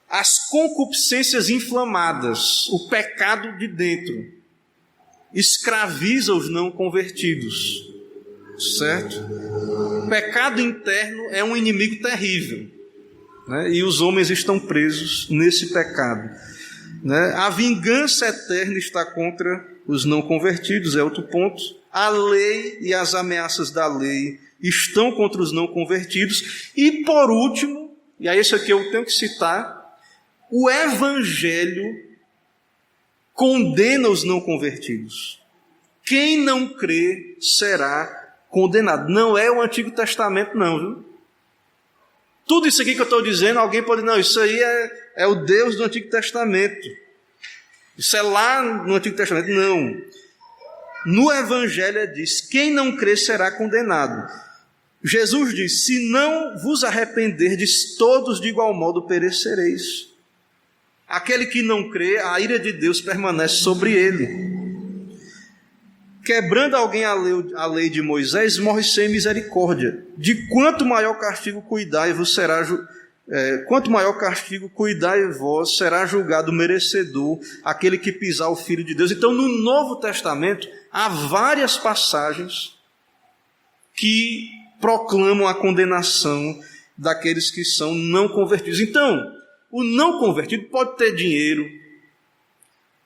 As concupiscências inflamadas, o pecado de dentro, escraviza os não convertidos, certo? O pecado interno é um inimigo terrível, né? E os homens estão presos nesse pecado, né? A vingança eterna está contra os não convertidos, é outro ponto. A lei e as ameaças da lei estão contra os não convertidos. E por último, e aí isso aqui eu tenho que citar, o Evangelho condena os não convertidos. Quem não crê será condenado. Não é o Antigo Testamento não, viu? Tudo isso aqui que eu estou dizendo, alguém pode, não, isso aí é o Deus do Antigo Testamento. Isso é lá no Antigo Testamento. Não. No Evangelho diz, quem não crê será condenado. Jesus diz, se não vos arrependerdes, todos de igual modo perecereis. Aquele que não crê, a ira de Deus permanece sobre ele. Quebrando alguém a lei de Moisés, morre sem misericórdia. De quanto maior castigo cuidai-vos será quanto maior castigo cuidai-vos será julgado merecedor aquele que pisar o Filho de Deus. Então, no Novo Testamento há várias passagens que proclamam a condenação daqueles que são não convertidos. Então, o não convertido pode ter dinheiro,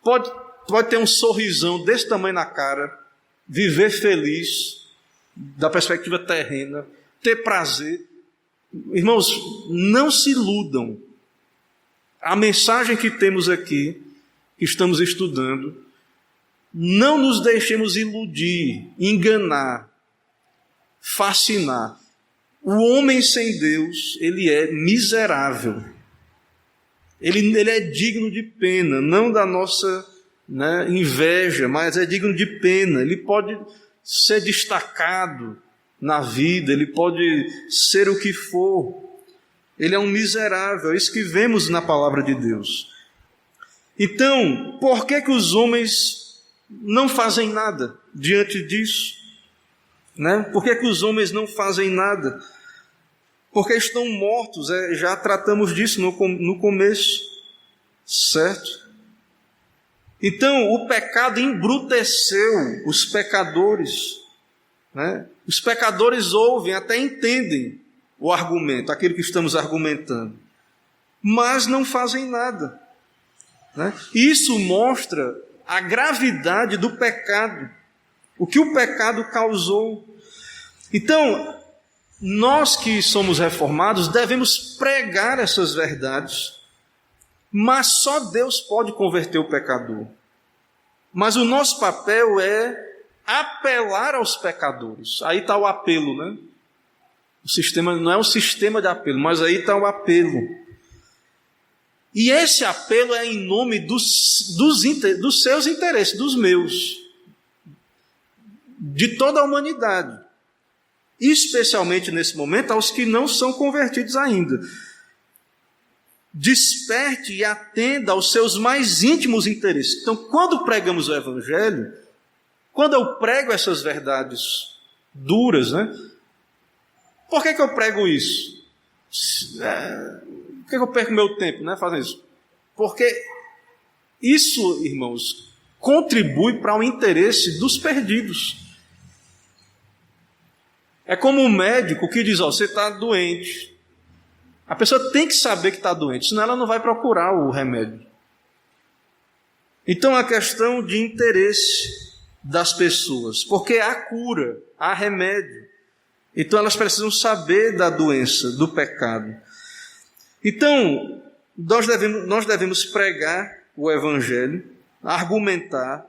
pode ter um sorrisão desse tamanho na cara, viver feliz, da perspectiva terrena, ter prazer. Irmãos, não se iludam. a mensagem que temos aqui, que estamos estudando, não nos deixemos iludir, enganar, fascinar. O homem sem Deus, ele é miserável. Ele é digno de pena, não da nossa inveja, mas é digno de pena. Ele pode ser destacado na vida, ele pode ser o que for. Ele é um miserável, é isso que vemos na palavra de Deus. Então, por que os homens não fazem nada diante disso? Por que os homens não fazem nada? Porque estão mortos, já tratamos disso no começo, certo? Então, o pecado embruteceu os pecadores. Os pecadores ouvem, até entendem o argumento, aquilo que estamos argumentando, mas não fazem nada. Isso mostra a gravidade do pecado, o que o pecado causou. Então, nós que somos reformados devemos pregar essas verdades, mas só Deus pode converter o pecador. Mas o nosso papel é apelar aos pecadores. Aí está o apelo, O sistema não é um sistema de apelo, mas aí está o apelo. E esse apelo é em nome dos seus interesses, dos meus, de toda a humanidade. Especialmente nesse momento aos que não são convertidos ainda. Desperte e atenda aos seus mais íntimos interesses. Então, quando pregamos o Evangelho, quando eu prego essas verdades duras, por que eu prego isso? Por que eu perco meu tempo fazendo isso? Porque isso, irmãos, contribui para o interesse dos perdidos. É como um médico que diz, você está doente. A pessoa tem que saber que está doente, senão ela não vai procurar o remédio. Então, é a questão de interesse das pessoas, porque há cura, há remédio. Então, elas precisam saber da doença, do pecado. Então, nós devemos pregar o Evangelho, argumentar,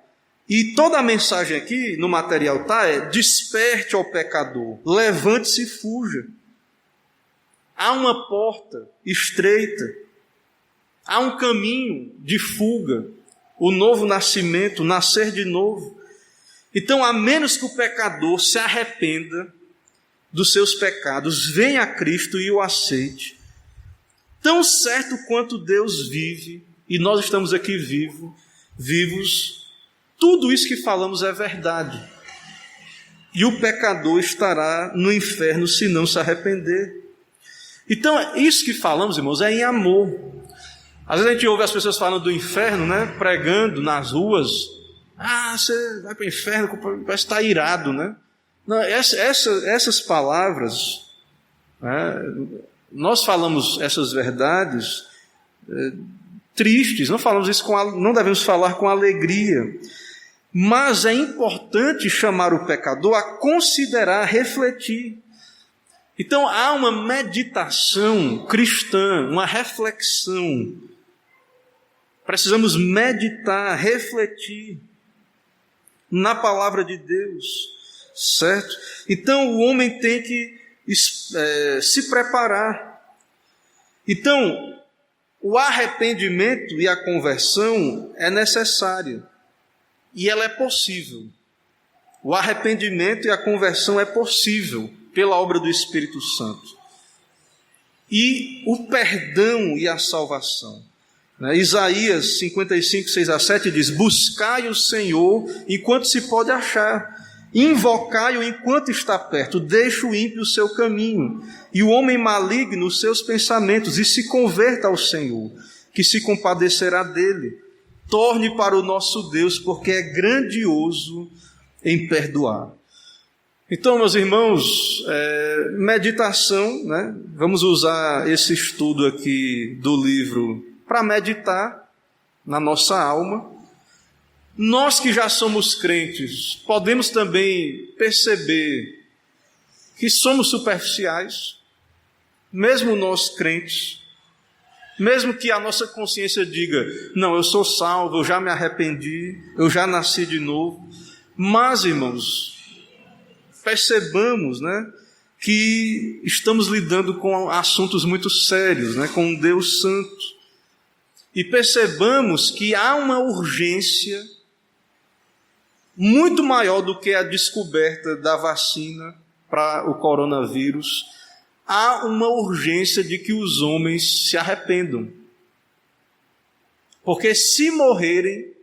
e toda a mensagem aqui no material desperte ao pecador, levante-se e fuja. Há uma porta estreita, há um caminho de fuga, o novo nascimento, nascer de novo. Então, a menos que o pecador se arrependa dos seus pecados, venha a Cristo e o aceite, tão certo quanto Deus vive, e nós estamos aqui vivos, tudo isso que falamos é verdade. E o pecador estará no inferno se não se arrepender. Então, isso que falamos, irmãos, é em amor. Às vezes a gente ouve as pessoas falando do inferno, pregando nas ruas. Você vai para o inferno, parece estar irado, Não, essas palavras, nós falamos essas verdades tristes, não falamos isso não devemos falar com alegria. Mas é importante chamar o pecador a considerar, a refletir. Então há uma meditação cristã, uma reflexão. Precisamos meditar, refletir na palavra de Deus, certo? Então o homem tem que se preparar. Então, o arrependimento e a conversão é necessário. E ela é possível. O arrependimento e a conversão é possível pela obra do Espírito Santo. E o perdão e a salvação. Isaías 55, 6-7 diz: buscai o Senhor enquanto se pode achar, invocai-o enquanto está perto, deixa o ímpio o seu caminho, e o homem maligno os seus pensamentos, e se converta ao Senhor, que se compadecerá dele. Torne para o nosso Deus, porque é grandioso em perdoar. Então, meus irmãos, meditação, Vamos usar esse estudo aqui do livro para meditar na nossa alma. Nós que já somos crentes, podemos também perceber que somos superficiais, mesmo nós crentes. Mesmo que a nossa consciência diga, não, eu sou salvo, eu já me arrependi, eu já nasci de novo. Mas, irmãos, percebamos, né, que estamos lidando com assuntos muito sérios, né, com um Deus santo. E percebamos que há uma urgência muito maior do que a descoberta da vacina para o coronavírus. Há uma urgência de que os homens se arrependam. Porque se morrerem,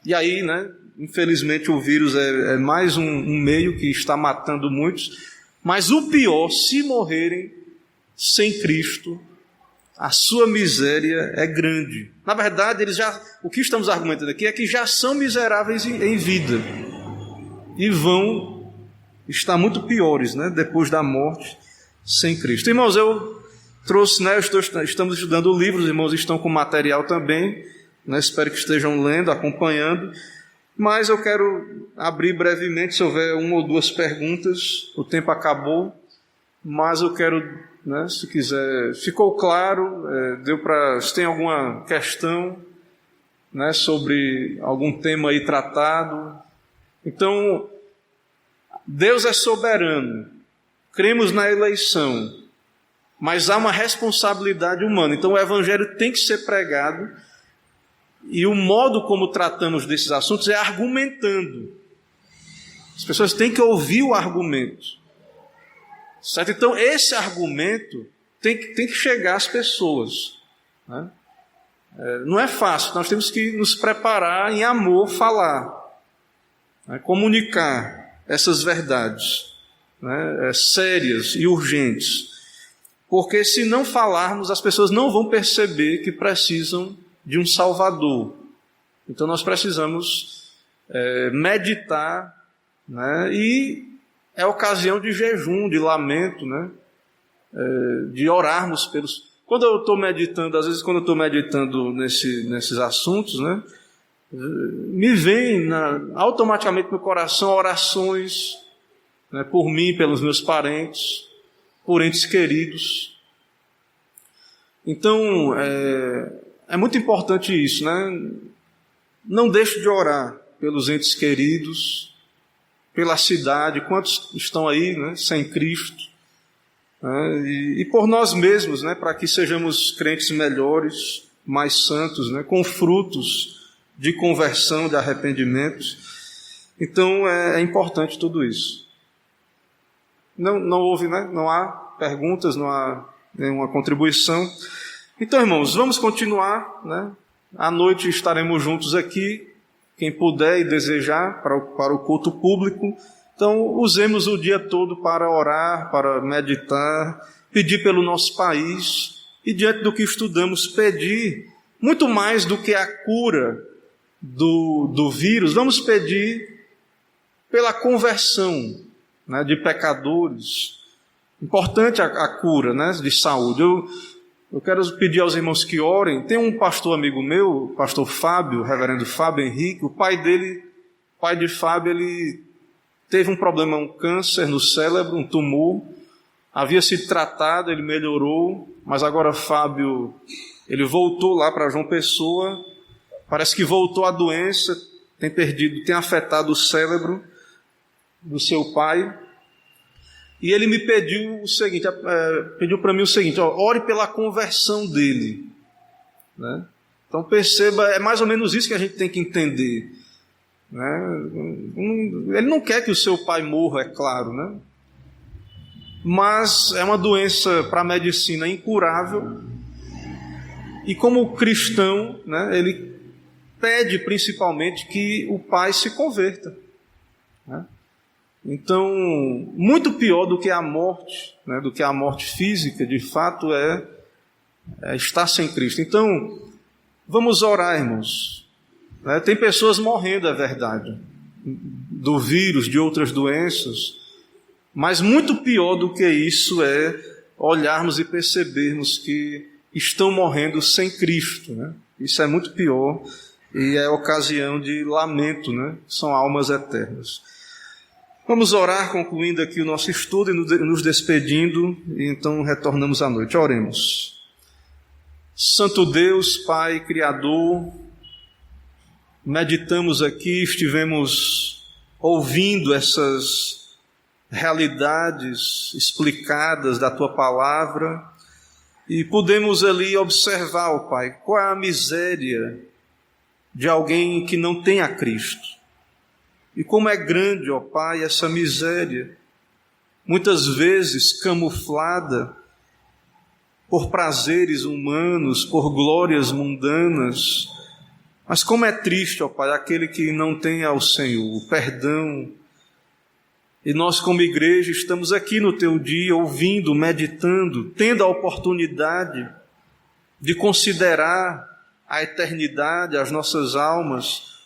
e aí, né, infelizmente o vírus é mais um meio que está matando muitos, mas o pior, se morrerem sem Cristo, a sua miséria é grande. Na verdade, o que estamos argumentando aqui é que já são miseráveis em vida e vão estar muito piores, né, depois da morte sem Cristo. Irmãos, eu trouxe, né, estamos estudando o livro, os irmãos estão com material também, né, espero que estejam lendo, acompanhando, mas eu quero abrir brevemente, se houver uma ou duas perguntas, o tempo acabou, mas eu quero, né, se quiser, ficou claro, se tem alguma questão, né, sobre algum tema aí tratado. Então, Deus é soberano, cremos na eleição, mas há uma responsabilidade humana. Então o Evangelho tem que ser pregado, e o modo como tratamos desses assuntos é argumentando. As pessoas têm que ouvir o argumento, certo? Então esse argumento tem que chegar às pessoas, né? Não é fácil, nós temos que nos preparar em amor, falar, né? Comunicar essas verdades, né, sérias e urgentes, porque se não falarmos, as pessoas não vão perceber que precisam de um Salvador. Então nós precisamos meditar, né, e é ocasião de jejum, de lamento, né, de orarmos pelos... Quando eu estou meditando, às vezes quando eu estou meditando nesses assuntos, né, me vem automaticamente no coração orações, né, por mim, pelos meus parentes, por entes queridos. Então, é muito importante isso, né? Não deixe de orar pelos entes queridos, pela cidade, quantos estão aí, né, sem Cristo, né, e por nós mesmos, né, para que sejamos crentes melhores, mais santos, né, com frutos de conversão, de arrependimento. Então, é importante tudo isso. Não houve, né? Não há perguntas, não há nenhuma contribuição. Então, irmãos, vamos continuar, né? À noite estaremos juntos aqui, quem puder e desejar, para o culto público. Então, usemos o dia todo para orar, para meditar, pedir pelo nosso país e, diante do que estudamos, pedir muito mais do que a cura do vírus, vamos pedir pela conversão, né, de pecadores. Importante a cura, né, de saúde. Eu quero pedir aos irmãos que orem. Tem um pastor amigo meu, o pastor Fábio, o reverendo Fábio Henrique. O pai de Fábio, ele teve um problema, um câncer no cérebro, um tumor. Havia sido tratado, ele melhorou, mas agora Fábio, ele voltou lá para João Pessoa. Parece que voltou a doença, tem afetado o cérebro do seu pai, e ele me pediu o seguinte, pediu para mim o seguinte, ore pela conversão dele, né? Então perceba, é mais ou menos isso que a gente tem que entender, né? Ele não quer que o seu pai morra, é claro, né? Mas é uma doença para a medicina incurável, e como cristão, né, ele pede principalmente que o pai se converta, né? Então, muito pior do que a morte, né, do que a morte física, de fato, é estar sem Cristo. Então, vamos orar, irmãos. Né, tem pessoas morrendo, é verdade, do vírus, de outras doenças, mas muito pior do que isso é olharmos e percebermos que estão morrendo sem Cristo, né? Isso é muito pior e é ocasião de lamento, né? São almas eternas. Vamos orar, concluindo aqui o nosso estudo e nos despedindo, e então retornamos à noite. Oremos. Santo Deus, Pai Criador, meditamos aqui, estivemos ouvindo essas realidades explicadas da Tua Palavra e pudemos ali observar, ó Pai, qual é a miséria de alguém que não tem a Cristo. E como é grande, ó Pai, essa miséria, muitas vezes camuflada por prazeres humanos, por glórias mundanas. Mas como é triste, ó Pai, aquele que não tem ao Senhor o perdão. E nós como igreja estamos aqui no Teu dia, ouvindo, meditando, tendo a oportunidade de considerar a eternidade, as nossas almas.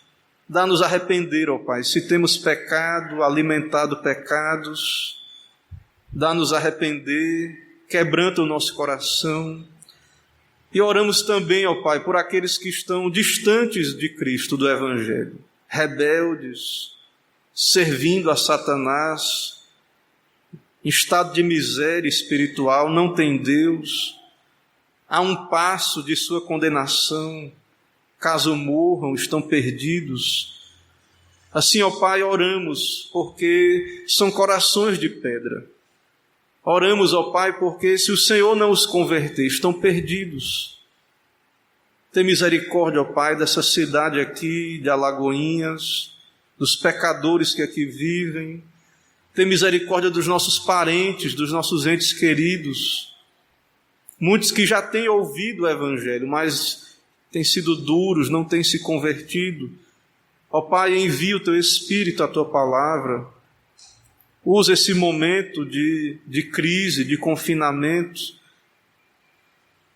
Dá-nos arrepender, ó Pai, se temos pecado, alimentado pecados. Dá-nos arrepender, quebranta o nosso coração. E oramos também, ó Pai, por aqueles que estão distantes de Cristo, do Evangelho, rebeldes, servindo a Satanás, em estado de miséria espiritual, não tem Deus, a um passo de sua condenação, caso morram, estão perdidos. Assim, ó Pai, oramos, porque são corações de pedra. Oramos, ó Pai, porque se o Senhor não os converter, estão perdidos. Tem misericórdia, ó Pai, dessa cidade aqui, de Alagoinhas, dos pecadores que aqui vivem. Tem misericórdia dos nossos parentes, dos nossos entes queridos. Muitos que já têm ouvido o Evangelho, mas têm sido duros, não têm se convertido. Ó Pai, envia o Teu Espírito, a Tua Palavra. Usa esse momento de crise, de confinamento.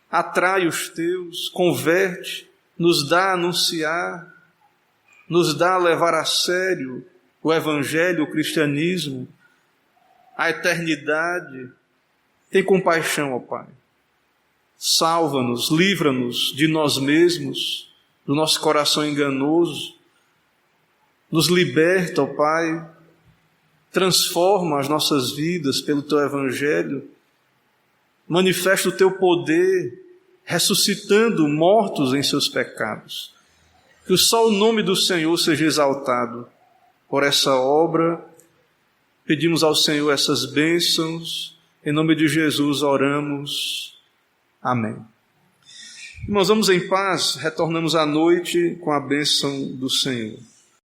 Atrai os Teus, converte, nos dá a anunciar, nos dá a levar a sério o Evangelho, o cristianismo, a eternidade. Tem compaixão, ó Pai. Salva-nos, livra-nos de nós mesmos, do nosso coração enganoso. Nos liberta, ó Pai. Transforma as nossas vidas pelo Teu Evangelho. Manifesta o Teu poder, ressuscitando mortos em seus pecados. Que só o nome do Senhor seja exaltado por essa obra. Pedimos ao Senhor essas bênçãos. Em nome de Jesus oramos. Amém. Irmãos, vamos em paz. Retornamos à noite com a bênção do Senhor.